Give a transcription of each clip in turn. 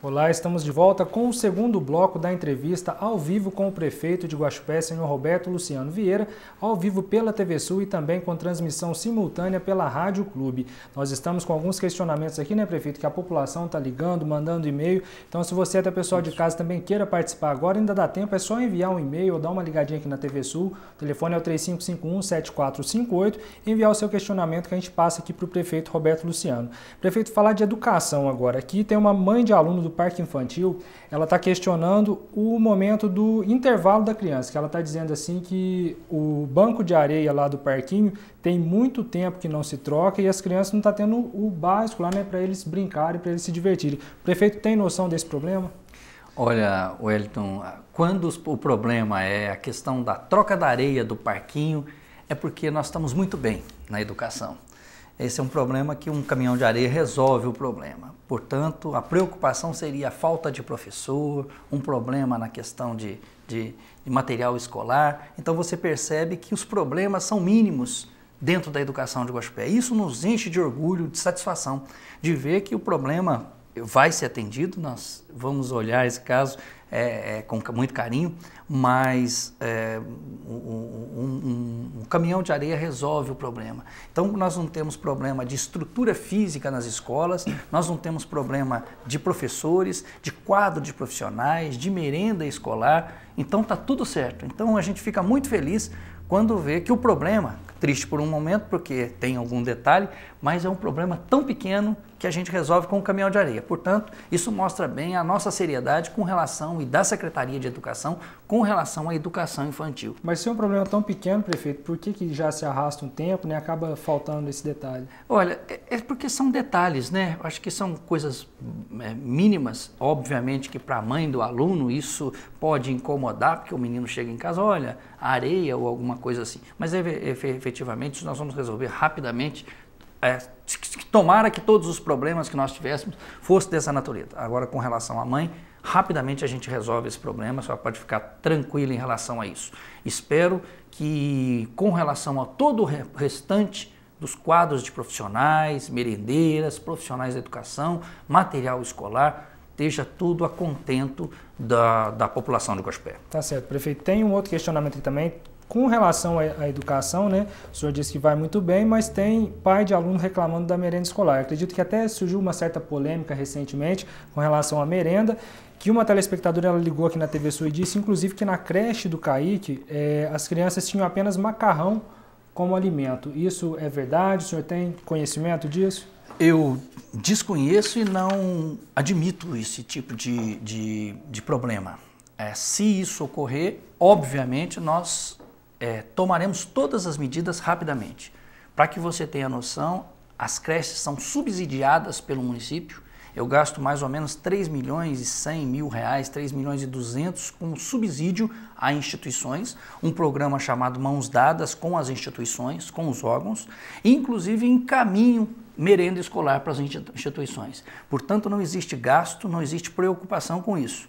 Olá, estamos de volta com o segundo bloco da entrevista ao vivo com o prefeito de Guaxupé, senhor Roberto Luciano Vieira, ao vivo pela TV Sul e também com transmissão simultânea pela Rádio Clube. Nós estamos com alguns questionamentos aqui, né, prefeito, que a população está ligando, mandando e-mail. Então, se você, até pessoal de casa, também queira participar agora, ainda dá tempo, é só enviar um e-mail ou dar uma ligadinha aqui na TV Sul. O telefone é o 3551-7458 e enviar o seu questionamento que a gente passa aqui para o prefeito Roberto Luciano. Prefeito, falar de educação agora. Aqui tem uma mãe de aluno do Parque Infantil, ela está questionando o momento do intervalo da criança, que ela está dizendo assim que o banco de areia lá do parquinho tem muito tempo que não se troca e as crianças não estão tendo o básico lá, né, para eles brincarem, para eles se divertirem. O prefeito tem noção desse problema? Olha, Wellington, quando o problema é a questão da troca da areia do parquinho, é porque nós estamos muito bem na educação. Esse é um problema que um caminhão de areia resolve o problema. Portanto, a preocupação seria a falta de professor, um problema na questão de material escolar. Então você percebe que os problemas são mínimos dentro da educação de Guaxupé. Isso nos enche de orgulho, de satisfação, de ver que o problema vai ser atendido. Nós vamos olhar esse caso com muito carinho, mas um caminhão de areia resolve o problema. Então nós não temos problema de estrutura física nas escolas, nós não temos problema de professores, de quadro de profissionais, de merenda escolar, então está tudo certo. Então a gente fica muito feliz quando vê que o problema, triste por um momento porque tem algum detalhe, mas é um problema tão pequeno que a gente resolve com o caminhão de areia. Portanto, isso mostra bem a nossa seriedade com relação, e da Secretaria de Educação, com relação à educação infantil. Mas se é um problema tão pequeno, prefeito, por que já se arrasta um tempo, né, acaba faltando esse detalhe? Olha, é porque são detalhes, né? Acho que são coisas mínimas. Obviamente que para a mãe do aluno isso pode incomodar, porque o menino chega em casa, olha, areia ou alguma coisa assim. Mas efetivamente isso nós vamos resolver rapidamente. Tomara que todos os problemas que nós tivéssemos fossem dessa natureza. Agora, com relação à mãe, rapidamente a gente resolve esse problema, só pode ficar tranquilo em relação a isso. Espero que, com relação a todo o restante dos quadros de profissionais, merendeiras, profissionais da educação, material escolar, esteja tudo a contento da população de Guaxupé. Tá certo, prefeito. Tem um outro questionamento aqui também. Com relação à educação, né, o senhor disse que vai muito bem, mas tem pai de aluno reclamando da merenda escolar. Eu acredito que até surgiu uma certa polêmica recentemente com relação à merenda, que uma telespectadora ela ligou aqui na TV Sul e disse, inclusive, que na creche do Caíque as crianças tinham apenas macarrão como alimento. Isso é verdade? O senhor tem conhecimento disso? Eu desconheço e não admito esse tipo de problema. Se isso ocorrer, obviamente nós tomaremos todas as medidas rapidamente. Para que você tenha noção, as creches são subsidiadas pelo município. Eu gasto mais ou menos 3 milhões e 100 mil reais, 3 milhões e 200 com subsídio a instituições, um programa chamado Mãos Dadas com as instituições, com os órgãos, e inclusive encaminho merenda escolar para as instituições. Portanto, não existe gasto, não existe preocupação com isso.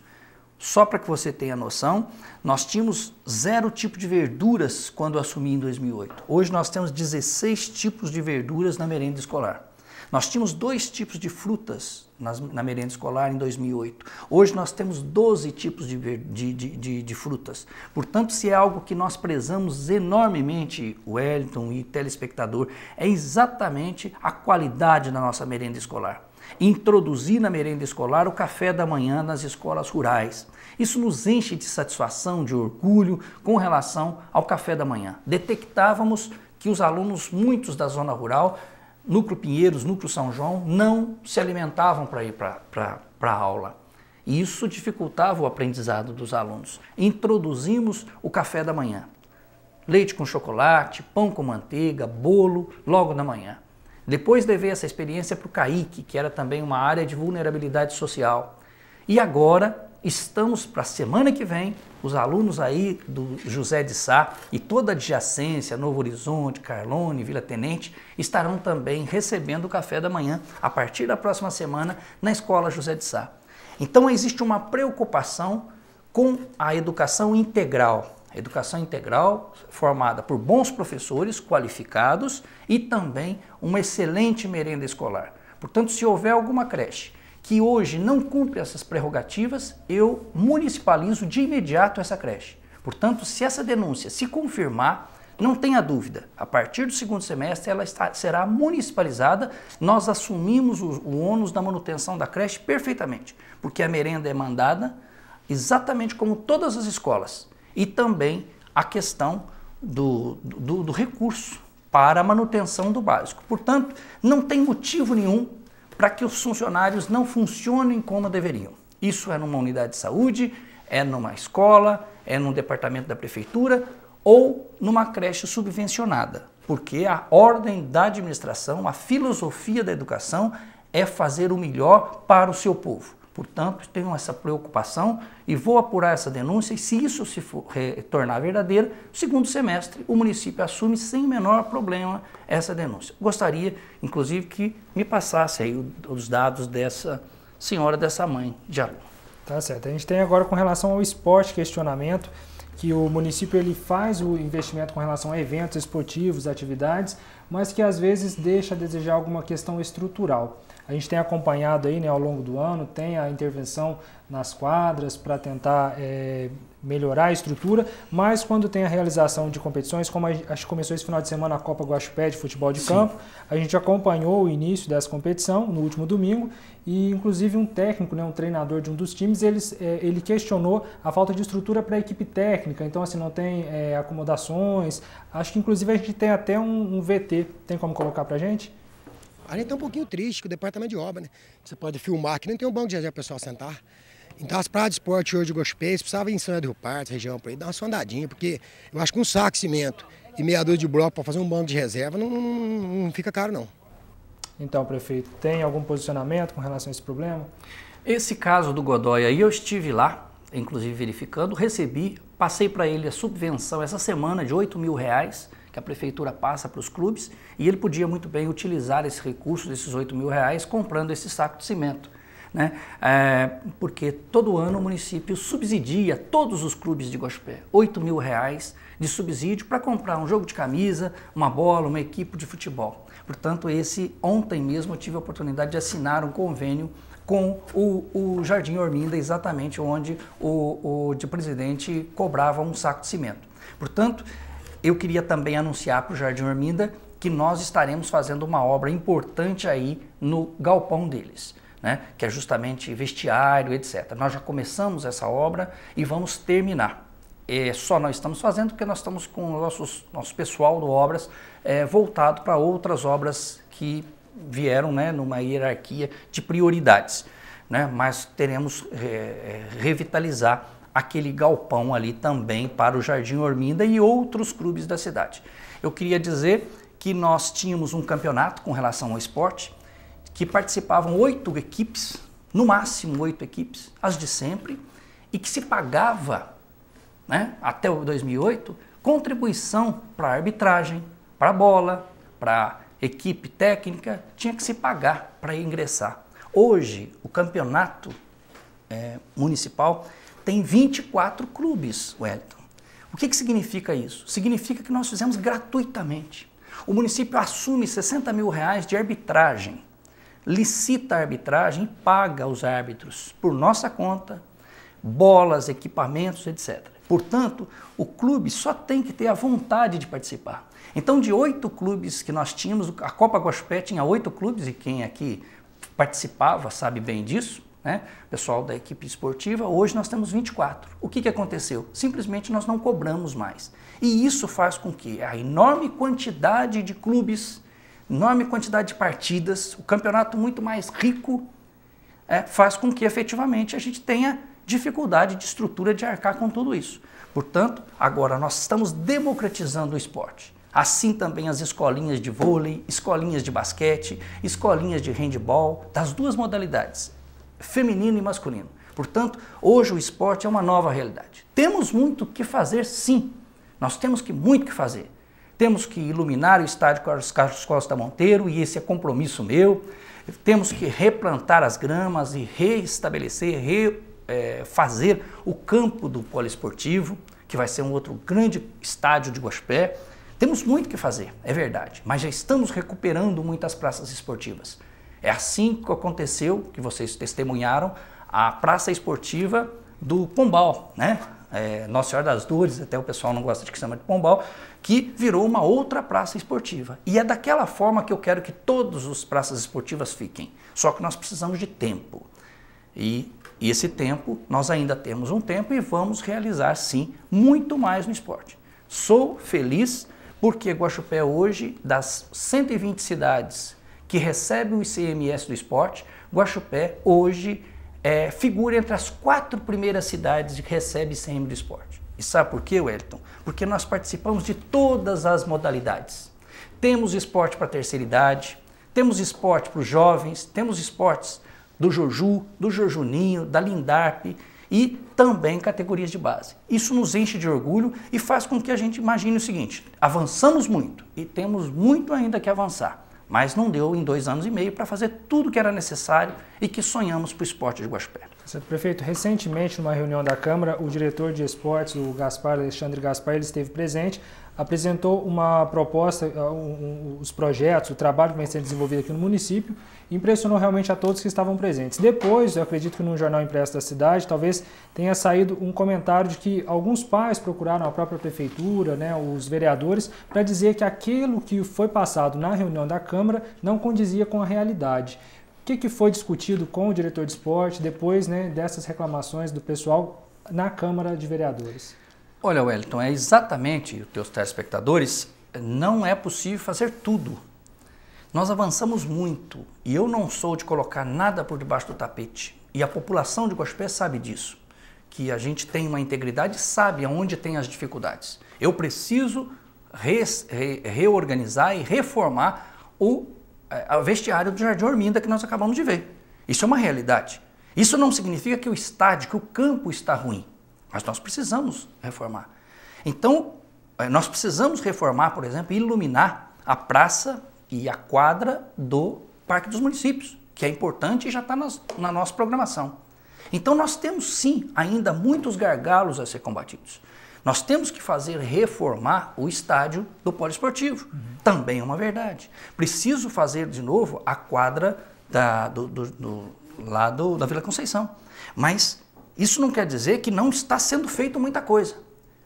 Só para que você tenha noção, nós tínhamos 0 tipo de verduras quando assumi em 2008. Hoje nós temos 16 tipos de verduras na merenda escolar. Nós tínhamos 2 tipos de frutas na merenda escolar em 2008. Hoje nós temos 12 tipos de frutas. Portanto, se é algo que nós prezamos enormemente, Wellington e telespectador, é exatamente a qualidade da nossa merenda escolar. Introduzir na merenda escolar o café da manhã nas escolas rurais. Isso nos enche de satisfação, de orgulho com relação ao café da manhã. Detectávamos que os alunos, muitos da zona rural, Núcleo Pinheiros, Núcleo São João, não se alimentavam para ir para a aula. E isso dificultava o aprendizado dos alunos. Introduzimos o café da manhã. Leite com chocolate, pão com manteiga, bolo, logo da manhã. Depois levei essa experiência para o Caíque, que era também uma área de vulnerabilidade social. E agora estamos para a semana que vem, os alunos aí do José de Sá e toda a adjacência, Novo Horizonte, Carlone, Vila Tenente, estarão também recebendo o café da manhã a partir da próxima semana na Escola José de Sá. Então existe uma preocupação com a educação integral. A educação integral formada por bons professores qualificados e também uma excelente merenda escolar. Portanto, se houver alguma creche que hoje não cumpre essas prerrogativas, eu municipalizo de imediato essa creche. Portanto, se essa denúncia se confirmar, não tenha dúvida, a partir do segundo semestre ela será municipalizada, nós assumimos o ônus da manutenção da creche perfeitamente, porque a merenda é mandada exatamente como todas as escolas, e também a questão do recurso para a manutenção do básico. Portanto, não tem motivo nenhum para que os funcionários não funcionem como deveriam. Isso é numa unidade de saúde, é numa escola, é num departamento da prefeitura ou numa creche subvencionada, porque a ordem da administração, a filosofia da educação é fazer o melhor para o seu povo. Portanto, tenho essa preocupação e vou apurar essa denúncia e se isso se tornar verdadeiro, no segundo semestre o município assume sem menor problema essa denúncia. Gostaria, inclusive, que me passasse aí os dados dessa senhora, dessa mãe de aluno. Tá certo. A gente tem agora com relação ao esporte questionamento, que o município ele faz o investimento com relação a eventos esportivos, atividades, mas que às vezes deixa a desejar alguma questão estrutural. A gente tem acompanhado aí, né, ao longo do ano, tem a intervenção nas quadras para tentar melhorar a estrutura, mas quando tem a realização de competições, como acho que começou esse final de semana a Copa Guaxupé de futebol de campo, a gente acompanhou o início dessa competição no último domingo e inclusive um técnico, né, um treinador de um dos times, ele questionou a falta de estrutura para a equipe técnica, então assim, não tem acomodações, acho que inclusive a gente tem até um VT, tem como colocar para a gente? A gente tá um pouquinho triste com o departamento de obra, né? Você pode filmar que nem tem um banco de reserva para o pessoal sentar. Então as praias de esporte hoje de Guaxupé, precisava ir em São Rio Partes, região para ir dar uma sondadinha, porque eu acho que um saco de cimento e meia dúzia de bloco para fazer um banco de reserva não fica caro não. Então, prefeito, tem algum posicionamento com relação a esse problema? Esse caso do Godoy aí, eu estive lá, inclusive verificando, passei para ele a subvenção essa semana de R$8 mil, que a prefeitura passa para os clubes, e ele podia muito bem utilizar esse recurso, desses R$8 mil, comprando esse saco de cimento, né? Porque todo ano o município subsidia todos os clubes de Guaxupé, R$8 mil de subsídio para comprar um jogo de camisa, uma bola, uma equipe de futebol. Portanto, ontem mesmo eu tive a oportunidade de assinar um convênio com o Jardim Orminda, exatamente onde o presidente cobrava um saco de cimento. Portanto, eu queria também anunciar para o Jardim Orminda que nós estaremos fazendo uma obra importante aí no galpão deles, né? Que é justamente vestiário, etc. Nós já começamos essa obra e vamos terminar. Só nós estamos fazendo porque nós estamos com o nosso pessoal do Obras voltado para outras obras que vieram, né, numa hierarquia de prioridades, né? Mas teremos revitalizar aquele galpão ali também para o Jardim Orminda e outros clubes da cidade. Eu queria dizer que nós tínhamos um campeonato com relação ao esporte, que participavam 8 equipes, no máximo 8 equipes, as de sempre, e que se pagava, né, até o 2008, contribuição para arbitragem, para bola, para equipe técnica, tinha que se pagar para ingressar. Hoje, o campeonato municipal tem 24 clubes, Wellington. O que significa isso? Significa que nós fizemos gratuitamente. O município assume R$60 mil de arbitragem, licita a arbitragem e paga os árbitros por nossa conta, bolas, equipamentos, etc. Portanto, o clube só tem que ter a vontade de participar. Então, de 8 clubes que nós tínhamos, a Copa Guaxupé tinha 8 clubes e quem aqui participava sabe bem disso, né? Pessoal da equipe esportiva, hoje nós temos 24. O que aconteceu? Simplesmente nós não cobramos mais. E isso faz com que a enorme quantidade de clubes, enorme quantidade de partidas, o campeonato muito mais rico, faz com que efetivamente a gente tenha dificuldade de estrutura de arcar com tudo isso. Portanto, agora nós estamos democratizando o esporte. Assim também as escolinhas de vôlei, escolinhas de basquete, escolinhas de handebol, das duas modalidades, feminino e masculino. Portanto, hoje o esporte é uma nova realidade. Temos muito que fazer, sim. Nós temos muito que fazer. Temos que iluminar o estádio Carlos Costa Monteiro, e esse é compromisso meu. Temos que replantar as gramas e reestabelecer, fazer o campo do poliesportivo, que vai ser um outro grande estádio de Guaxupé. Temos muito que fazer, é verdade, mas já estamos recuperando muitas praças esportivas. É assim que aconteceu, que vocês testemunharam, a praça esportiva do Pombal, né? Nossa Senhora das Dores, até o pessoal não gosta de que chama de Pombal, que virou uma outra praça esportiva. E é daquela forma que eu quero que todas as praças esportivas fiquem. Só que nós precisamos de tempo. E esse tempo, nós ainda temos um tempo e vamos realizar, sim, muito mais no esporte. Sou feliz porque Guaxupé hoje, das 120 cidades que recebem o ICMS do esporte, Guaxupé hoje figura entre as 4 primeiras cidades que recebem ICMS do esporte. E sabe por quê, Wellington? Porque nós participamos de todas as modalidades. Temos esporte para a terceira idade, temos esporte para os jovens, temos esportes do Joju, do Jojuninho, da Lindarp e também categorias de base. Isso nos enche de orgulho e faz com que a gente imagine o seguinte: avançamos muito e temos muito ainda que avançar. Mas não deu em 2 anos e meio para fazer tudo o que era necessário e que sonhamos para o esporte de Guaxupé. Prefeito, recentemente, numa reunião da Câmara, o diretor de esportes, o Alexandre Gaspar, ele esteve presente, apresentou uma proposta, os projetos, o trabalho que vem sendo desenvolvido aqui no município, impressionou realmente a todos que estavam presentes. Depois, eu acredito que no jornal impresso da cidade, talvez tenha saído um comentário de que alguns pais procuraram a própria prefeitura, né, os vereadores, para dizer que aquilo que foi passado na reunião da Câmara não condizia com a realidade. O que foi discutido com o diretor de esporte depois, né, dessas reclamações do pessoal na Câmara de Vereadores? Olha, Wellington, é exatamente, os teus telespectadores, não é possível fazer tudo. Nós avançamos muito e eu não sou de colocar nada por debaixo do tapete. E a população de Guaxupé sabe disso, que a gente tem uma integridade e sabe aonde tem as dificuldades. Eu preciso reorganizar e reformar o vestiário do Jardim Orminda que nós acabamos de ver. Isso é uma realidade. Isso não significa que o estádio, que o campo está ruim, mas nós precisamos reformar. Então, nós precisamos reformar, por exemplo, iluminar a praça e a quadra do Parque dos Municípios, que é importante e já está na nossa programação. Então, nós temos sim ainda muitos gargalos a ser combatidos. Nós temos que reformar o estádio do poliesportivo. Também é uma verdade. Preciso fazer de novo a quadra da Vila Conceição. Mas isso não quer dizer que não está sendo feito muita coisa.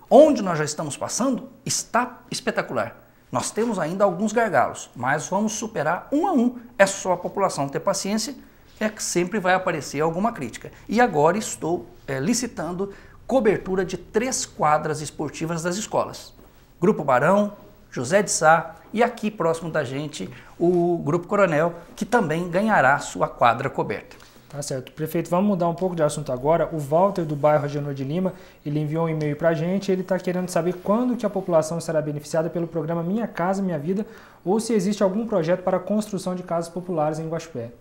Onde nós já estamos passando está espetacular. Nós temos ainda alguns gargalos, mas vamos superar um a um. É só a população ter paciência, que sempre vai aparecer alguma crítica. E agora estou licitando cobertura de 3 quadras esportivas das escolas. Grupo Barão, José de Sá e aqui próximo da gente o Grupo Coronel, que também ganhará sua quadra coberta. Tá certo. Prefeito, vamos mudar um pouco de assunto agora. O Walter do bairro Agenor de Lima, ele enviou um e-mail para a gente, ele está querendo saber quando que a população será beneficiada pelo programa Minha Casa Minha Vida ou se existe algum projeto para a construção de casas populares em Guaxupé.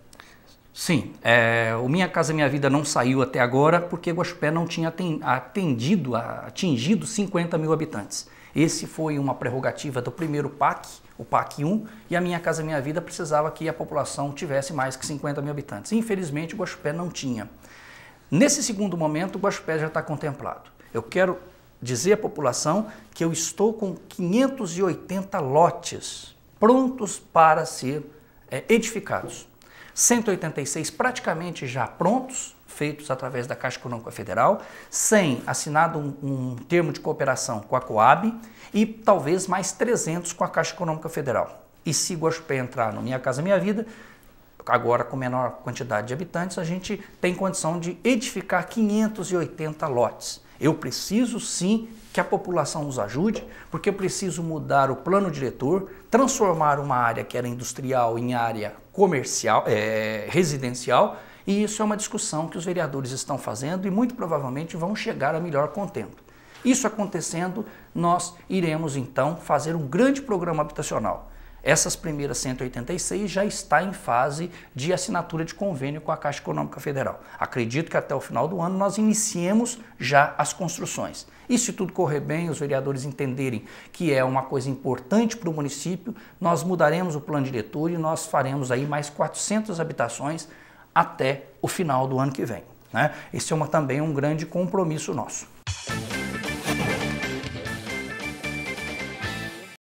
Sim, o Minha Casa Minha Vida não saiu até agora porque Guaxupé não tinha atingido 50 mil habitantes. Esse foi uma prerrogativa do primeiro PAC, o PAC 1, e a Minha Casa Minha Vida precisava que a população tivesse mais que 50 mil habitantes. Infelizmente, Guaxupé não tinha. Nesse segundo momento, Guaxupé já está contemplado. Eu quero dizer à população que eu estou com 580 lotes prontos para ser edificados. 186 praticamente já prontos, feitos através da Caixa Econômica Federal, 100 assinado um termo de cooperação com a Coab e talvez mais 300 com a Caixa Econômica Federal. E se Guaxupé entrar no Minha Casa Minha Vida, agora com menor quantidade de habitantes, a gente tem condição de edificar 580 lotes. Eu preciso sim que a população nos ajude, porque eu preciso mudar o plano diretor, transformar uma área que era industrial em área comercial, residencial, e isso é uma discussão que os vereadores estão fazendo e muito provavelmente vão chegar a melhor contento. Isso acontecendo, nós iremos então fazer um grande programa habitacional. Essas primeiras 186 já está em fase de assinatura de convênio com a Caixa Econômica Federal. Acredito que até o final do ano nós iniciemos já as construções. E se tudo correr bem, os vereadores entenderem que é uma coisa importante para o município, nós mudaremos o plano diretor e nós faremos aí mais 400 habitações até o final do ano que vem, né? Esse é também um grande compromisso nosso.